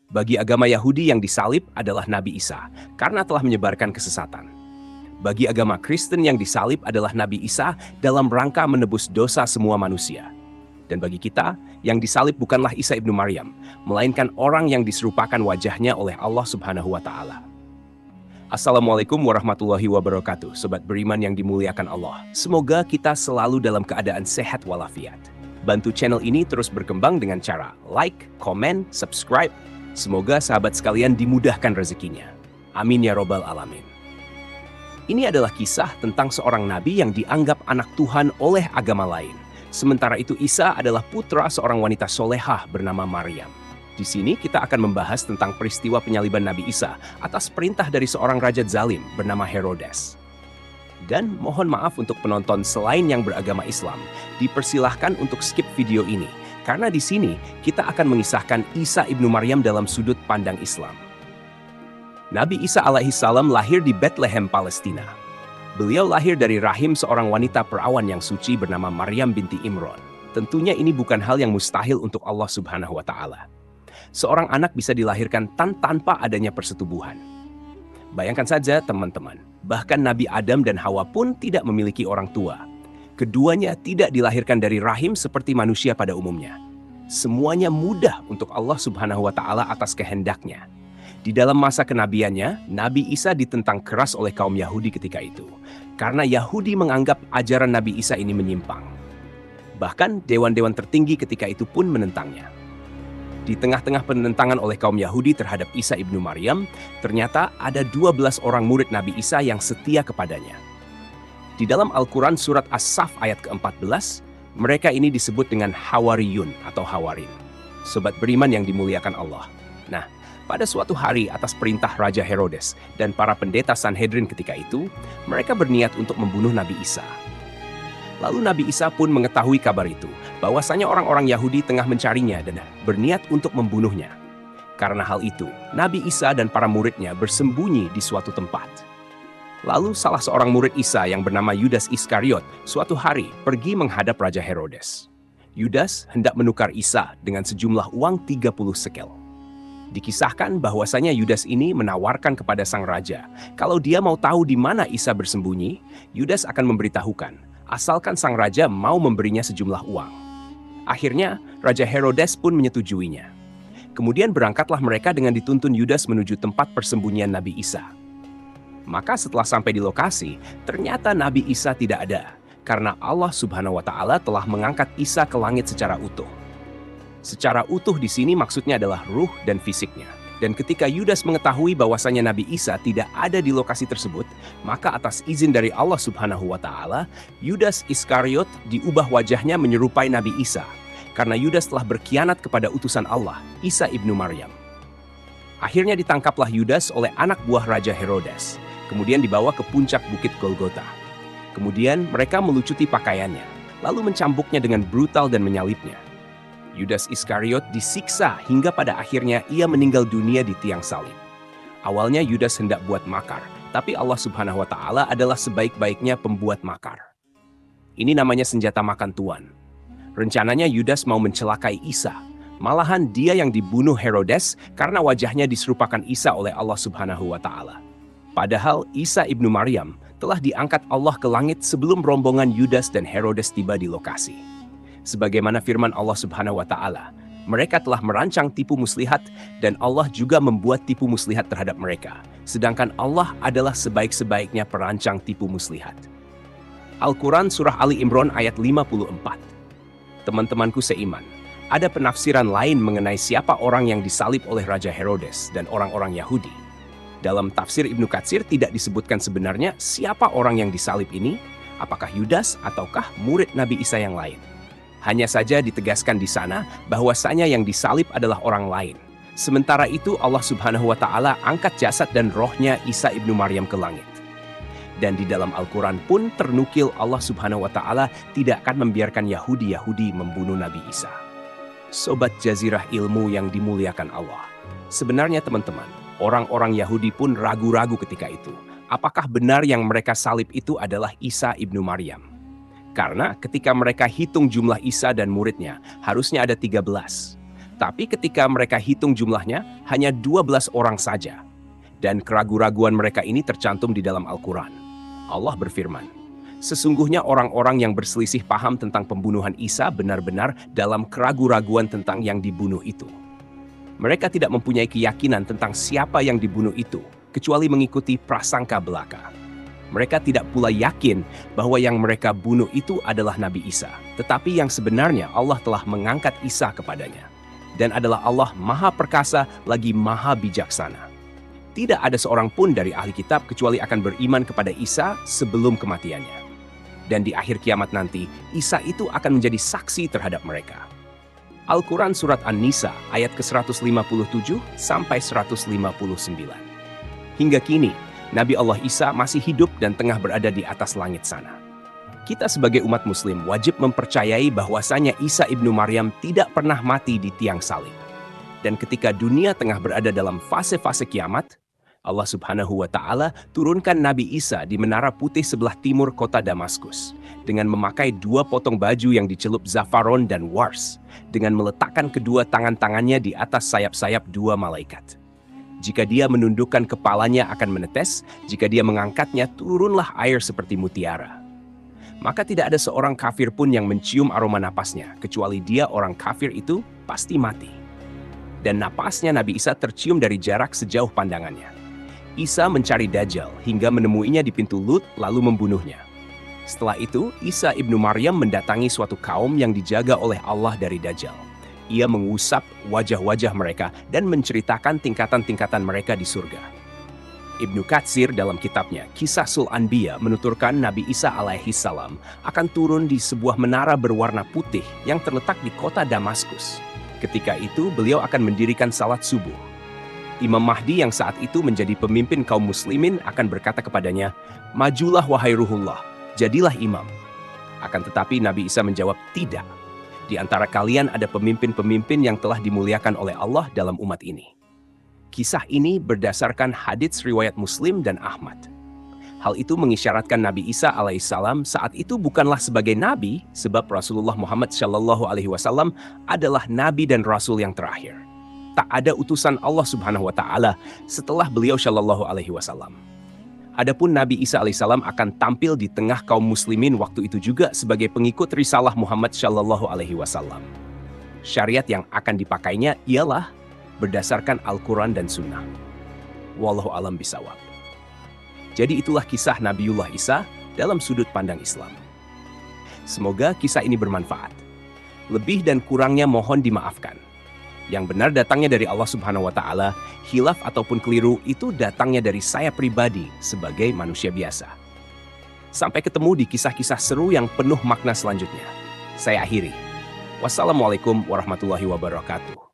Bagi agama Yahudi yang disalib adalah Nabi Isa, karena telah menyebarkan kesesatan. Bagi agama Kristen yang disalib adalah Nabi Isa dalam rangka menebus dosa semua manusia. Dan bagi kita, yang disalib bukanlah Isa ibnu Maryam, melainkan orang yang diserupakan wajahnya oleh Allah Subhanahu wa Ta'ala. Assalamualaikum warahmatullahi wabarakatuh, sobat beriman yang dimuliakan Allah. Semoga kita selalu dalam keadaan sehat walafiat. Bantu channel ini terus berkembang dengan cara like, komen, subscribe. Semoga sahabat sekalian dimudahkan rezekinya. Amin ya robbal alamin. Ini adalah kisah tentang seorang nabi yang dianggap anak Tuhan oleh agama lain. Sementara itu Isa adalah putra seorang wanita solehah bernama Maryam. Di sini kita akan membahas tentang peristiwa penyaliban Nabi Isa atas perintah dari seorang raja zalim bernama Herodes. Dan mohon maaf untuk penonton selain yang beragama Islam, dipersilahkan untuk skip video ini. Karena di sini kita akan mengisahkan Isa ibnu Maryam dalam sudut pandang Islam. Nabi Isa alaihissalam lahir di Bethlehem, Palestina. Beliau lahir dari rahim seorang wanita perawan yang suci bernama Maryam binti Imron. Tentunya ini bukan hal yang mustahil untuk Allah Subhanahu wa Ta'ala. Seorang anak bisa dilahirkan tanpa adanya persetubuhan. Bayangkan saja teman-teman, bahkan Nabi Adam dan Hawa pun tidak memiliki orang tua. Keduanya tidak dilahirkan dari rahim seperti manusia pada umumnya. Semuanya mudah untuk Allah Subhanahu wa Ta'ala atas kehendaknya. Di dalam masa kenabiannya, Nabi Isa ditentang keras oleh kaum Yahudi ketika itu, karena Yahudi menganggap ajaran Nabi Isa ini menyimpang. Bahkan dewan-dewan tertinggi ketika itu pun menentangnya. Di tengah-tengah penentangan oleh kaum Yahudi terhadap Isa ibnu Maryam, ternyata ada 12 orang murid Nabi Isa yang setia kepadanya. Di dalam Al-Quran surat As-Saff ayat ke-14, mereka ini disebut dengan Hawariyun atau Hawarin. Sobat beriman yang dimuliakan Allah. Nah, pada suatu hari atas perintah Raja Herodes dan para pendeta Sanhedrin ketika itu, mereka berniat untuk membunuh Nabi Isa. Lalu Nabi Isa pun mengetahui kabar itu, bahwasanya orang-orang Yahudi tengah mencarinya dan berniat untuk membunuhnya. Karena hal itu, Nabi Isa dan para muridnya bersembunyi di suatu tempat. Lalu salah seorang murid Isa yang bernama Yudas Iskariot suatu hari pergi menghadap Raja Herodes. Yudas hendak menukar Isa dengan sejumlah uang 30 sekel. Dikisahkan bahwasanya Yudas ini menawarkan kepada sang raja, kalau dia mau tahu di mana Isa bersembunyi, Yudas akan memberitahukan, asalkan sang raja mau memberinya sejumlah uang. Akhirnya, Raja Herodes pun menyetujuinya. Kemudian berangkatlah mereka dengan dituntun Yudas menuju tempat persembunyian Nabi Isa. Maka setelah sampai di lokasi, ternyata Nabi Isa tidak ada, karena Allah Subhanahu wa Ta'ala telah mengangkat Isa ke langit secara utuh. Secara utuh di sini maksudnya adalah ruh dan fisiknya. Dan ketika Yudas mengetahui bahwasanya Nabi Isa tidak ada di lokasi tersebut, maka atas izin dari Allah Subhanahu wa Ta'ala, Yudas Iskariot diubah wajahnya menyerupai Nabi Isa, karena Yudas telah berkhianat kepada utusan Allah, Isa ibnu Maryam. Akhirnya ditangkaplah Yudas oleh anak buah Raja Herodes, kemudian dibawa ke puncak bukit Golgota. Kemudian mereka melucuti pakaiannya, lalu mencambuknya dengan brutal dan menyalibnya. Yudas Iskariot disiksa hingga pada akhirnya ia meninggal dunia di tiang salib. Awalnya Yudas hendak buat makar, tapi Allah Subhanahu wa Ta'ala adalah sebaik-baiknya pembuat makar. Ini namanya senjata makan tuan. Rencananya Yudas mau mencelakai Isa. Malahan dia yang dibunuh Herodes karena wajahnya diserupakan Isa oleh Allah Subhanahu wa Ta'ala. Padahal Isa ibnu Maryam telah diangkat Allah ke langit sebelum rombongan Yudas dan Herodes tiba di lokasi. Sebagaimana firman Allah Subhanahu wa Ta'ala, mereka telah merancang tipu muslihat dan Allah juga membuat tipu muslihat terhadap mereka. Sedangkan Allah adalah sebaik-sebaiknya perancang tipu muslihat. Al-Quran Surah Ali Imran ayat 54. Teman-temanku seiman, ada penafsiran lain mengenai siapa orang yang disalib oleh Raja Herodes dan orang-orang Yahudi. Dalam tafsir Ibnu Katsir tidak disebutkan sebenarnya siapa orang yang disalib ini, apakah Yudas ataukah murid Nabi Isa yang lain. Hanya saja ditegaskan di sana bahwasanya yang disalib adalah orang lain. Sementara itu Allah Subhanahu wa Ta'ala angkat jasad dan rohnya Isa ibnu Maryam ke langit. Dan di dalam Al-Quran pun ternukil Allah Subhanahu wa Ta'ala tidak akan membiarkan Yahudi membunuh Nabi Isa. Sobat Jazirah Ilmu yang dimuliakan Allah. Sebenarnya teman-teman, orang-orang Yahudi pun ragu-ragu ketika itu. Apakah benar yang mereka salib itu adalah Isa ibnu Maryam? Karena ketika mereka hitung jumlah Isa dan muridnya, harusnya ada 13. Tapi ketika mereka hitung jumlahnya, hanya 12 orang saja. Dan keraguan-raguan mereka ini tercantum di dalam Al-Quran. Allah berfirman, sesungguhnya orang-orang yang berselisih paham tentang pembunuhan Isa benar-benar dalam keraguan-raguan tentang yang dibunuh itu. Mereka tidak mempunyai keyakinan tentang siapa yang dibunuh itu, kecuali mengikuti prasangka belaka. Mereka tidak pula yakin bahwa yang mereka bunuh itu adalah Nabi Isa, tetapi yang sebenarnya Allah telah mengangkat Isa kepadanya. Dan adalah Allah Maha Perkasa lagi Maha Bijaksana. Tidak ada seorang pun dari ahli kitab kecuali akan beriman kepada Isa sebelum kematiannya. Dan di akhir kiamat nanti, Isa itu akan menjadi saksi terhadap mereka. Al-Quran Surat An-Nisa ayat ke-157 sampai 159. Hingga kini, Nabi Allah Isa masih hidup dan tengah berada di atas langit sana. Kita sebagai umat muslim wajib mempercayai bahwasanya Isa ibnu Maryam tidak pernah mati di tiang salib. Dan ketika dunia tengah berada dalam fase-fase kiamat, Allah Subhanahu wa Ta'ala turunkan Nabi Isa di menara putih sebelah timur kota Damaskus dengan memakai 2 potong baju yang dicelup zafaron dan wars, dengan meletakkan kedua tangan-tangannya di atas sayap-sayap 2 malaikat. Jika dia menundukkan kepalanya akan menetes, jika dia mengangkatnya turunlah air seperti mutiara. Maka tidak ada seorang kafir pun yang mencium aroma napasnya, kecuali dia orang kafir itu pasti mati. Dan napasnya Nabi Isa tercium dari jarak sejauh pandangannya. Isa mencari Dajjal hingga menemuinya di pintu Lut lalu membunuhnya. Setelah itu, Isa ibnu Maryam mendatangi suatu kaum yang dijaga oleh Allah dari Dajjal. Ia mengusap wajah-wajah mereka dan menceritakan tingkatan-tingkatan mereka di surga. Ibnu Katsir dalam kitabnya Kisah Sul Anbiya menuturkan Nabi Isa alaihi salam akan turun di sebuah menara berwarna putih yang terletak di kota Damaskus. Ketika itu beliau akan mendirikan salat subuh. Imam Mahdi yang saat itu menjadi pemimpin kaum muslimin akan berkata kepadanya, "Majulah wahai Ruhullah, jadilah imam." Akan tetapi Nabi Isa menjawab, "Tidak. Di antara kalian ada pemimpin-pemimpin yang telah dimuliakan oleh Allah dalam umat ini." Kisah ini berdasarkan hadits riwayat Muslim dan Ahmad. Hal itu mengisyaratkan Nabi Isa alaihissalam saat itu bukanlah sebagai nabi, sebab Rasulullah Muhammad SAW adalah nabi dan rasul yang terakhir. Tak ada utusan Allah Subhanahu wa Ta'ala setelah beliau SAW. Adapun Nabi Isa alaihissalam akan tampil di tengah kaum muslimin waktu itu juga sebagai pengikut risalah Muhammad SAW. Syariat yang akan dipakainya ialah berdasarkan Al-Quran dan Sunnah. Wallahu alam bisawab. Jadi itulah kisah Nabiullah Isa dalam sudut pandang Islam. Semoga kisah ini bermanfaat. Lebih dan kurangnya mohon dimaafkan. Yang benar datangnya dari Allah Subhanahu wa Ta'ala, hilaf ataupun keliru itu datangnya dari saya pribadi sebagai manusia biasa. Sampai ketemu di kisah-kisah seru yang penuh makna selanjutnya. Saya akhiri. Wassalamualaikum warahmatullahi wabarakatuh.